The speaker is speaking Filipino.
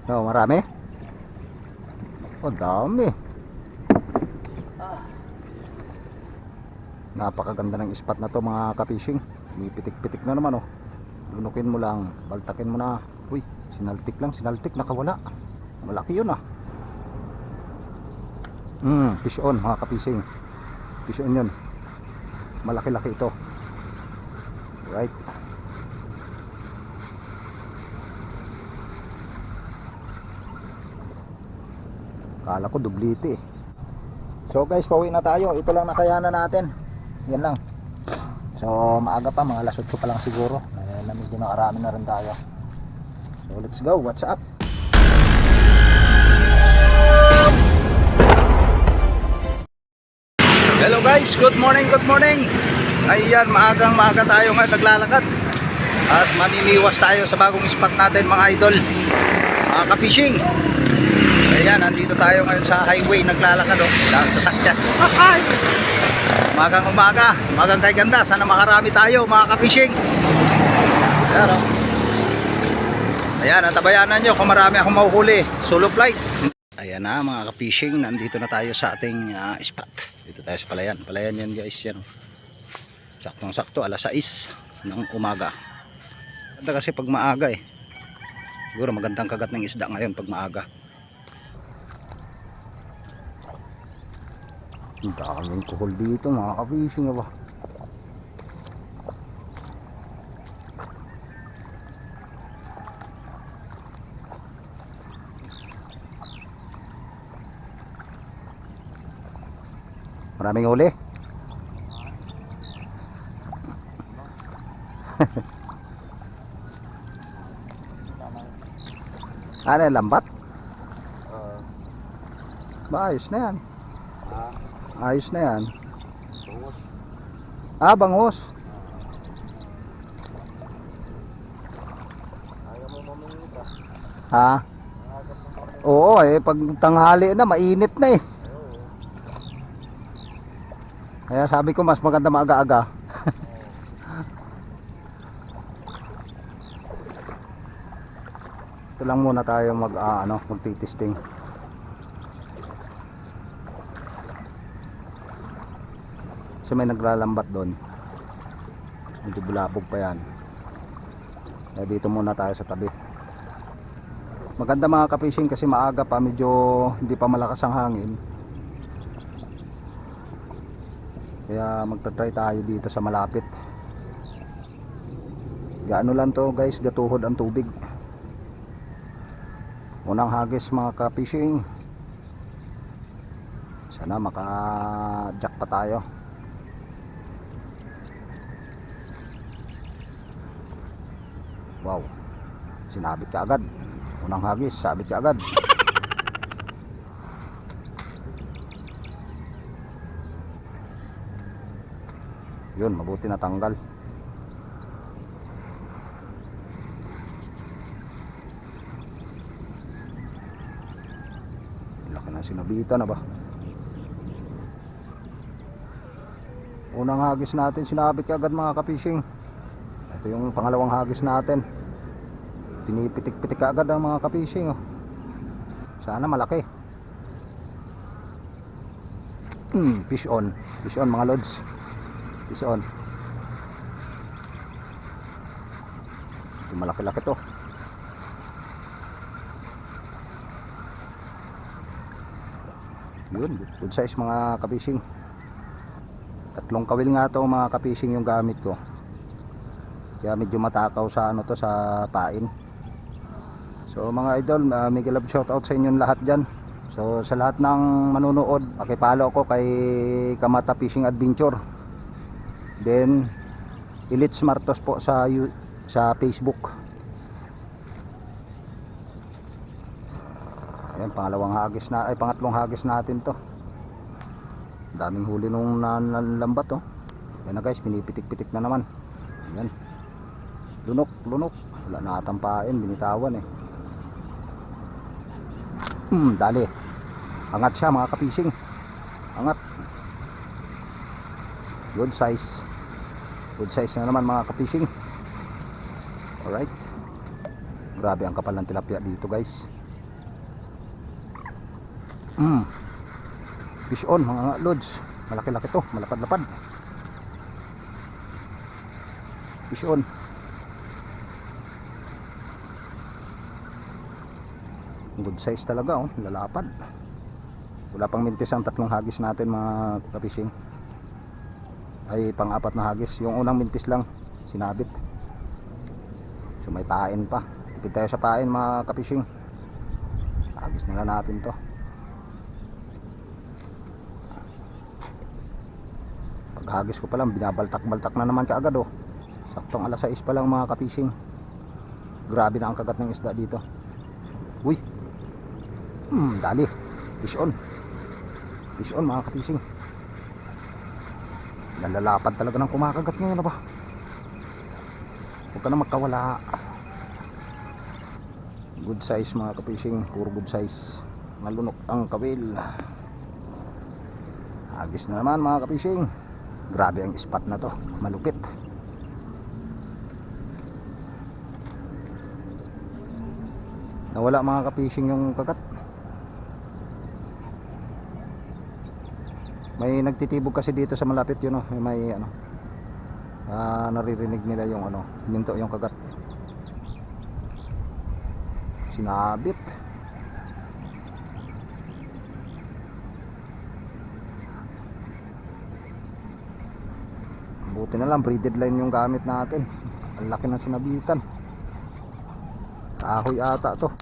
No, marami. Oh, dami. Napakaganda ng spot na to mga ka-fishing. May pitik-pitik na naman oh. Lunukin mo lang, baltakin mo na. Uy, sinaltik lang, sinaltik, nakawala. Malaki yun ah. Fish on mga ka-fishing. Fish on yun. Malaki-laki ito. Right. Kala ko dublite eh. So guys, pauwi na tayo. Ito lang nakayanan natin. Yan lang. So maaga pa, mga alas 8 pa lang siguro. Medyo nakarami na rin tayo. So let's go, what's up? Hello guys, good morning, good morning. Ayan, maaga tayo ngayon naglalakad. At mamimiwas tayo sa bagong spot natin mga idol, mga ka-fishing. Ayan, nandito tayo ngayon sa highway naglalakad oh. Dahil sa sakyan. Magang kay ganda. Sana makarami tayo mga ka-fishing. Ayan oh. Ayan, natabayanan nyo kung marami akong mahuhuli. Solo flight. Ayan na mga ka-fishing, nandito na tayo sa ating spot. Dito tayo sa Palayan. Palayan yan guys, yan. Saktong sakto, alas 6 ng umaga. Ganda kasi pag maaga eh. Siguro magandang kagat ng isda ngayon pag maaga. Ang daming kuhol dito mga ka-fishing ba. Maraming huli. Ano yung lambat? Ayos na yan. Ayos na yan. Bangus. Ha? Oo pag tanghali na mainit na eh. Kaya sabi ko mas maganda maaga-aga. Ito lang muna tayo magti-testing. Kasi may naglalambat doon. Medyo bulabog pa yan. Kaya dito muna tayo sa tabi. Maganda mga ka-fishing kasi maaga pa, medyo hindi pa malakas ang hangin. Kaya magta-try tayo dito sa malapit. Gaano lang to guys, gatuhod ang tubig. Unang hagis mga ka-fishing. Sana maka-jack pa tayo. Wow, sinabit ka agad. Unang hagis, sabit ka agad. Yun, mabuti natanggal. Laki na sinabitan na ba. Unang hagis natin sinabit ka agad mga ka-fishing. Ito yung pangalawang hagis natin. Pinipitik-pitik ka agad ang mga ka-fishing oh. Sana malaki. Fish on. Fish on mga lods. Fish on. Malaki-laki to. Yun, good size mga ka-fishing. Tatlong kawil nga to mga ka-fishing yung gamit ko. Kaya medyo matakaw sa to sa pain. So mga idol, mega love shoutout sa inyong lahat dyan. So sa lahat ng manunood, pakipalo ako kay Kamata Fishing Adventure. Then Elite Smartos po sa Facebook. Ayan, pangatlong hagis natin to. Daming huli nung nalambat oh. Ayan na guys, pinipitik-pitik na naman. Ayan. Lunok. Wala nakatampain, binitawan eh. Dali. Angat siya mga ka-fishing. Angat. Good size. Good size na naman mga ka-fishing. Alright. Grabe ang kapal ng tilapia dito guys. Fish on mga lods. Malaki-laki to, malapad-lapad. Fish on. Good size talaga, oh, lalapad. Wala pang mintis ang tatlong hagis natin mga ka-fishing. Ay pang-apat na hagis. Yung unang mintis lang sinabit. So may tain pa. Tipid tayo sa tain mga ka-fishing. Hagis na lang natin to. Paghagis ko pa lang binabaltak-baltak na naman kaagad, oh. Saktong alas 6 pa lang mga ka-fishing. Grabe na ang kagat ng isda dito. Uy, dali. Fish on. Fish on mga ka-fishing. Nalalapad talaga ng kumakagat ngayon, ba? Huwag ka na magkawala. Good size mga ka-fishing. Puro good size. Malunok ang kawil. Hagis na naman mga ka-fishing. Grabe ang spot na to. Malupit. Nawala mga ka-fishing yung kagat. May nagtitibog kasi dito sa malapit yun, oh. May ano, naririnig nila yung ano, minto yung kagat. Sinabit. Buti na lang braided line yung gamit natin. Ang laki ng sinabitan. Kahoy ata to.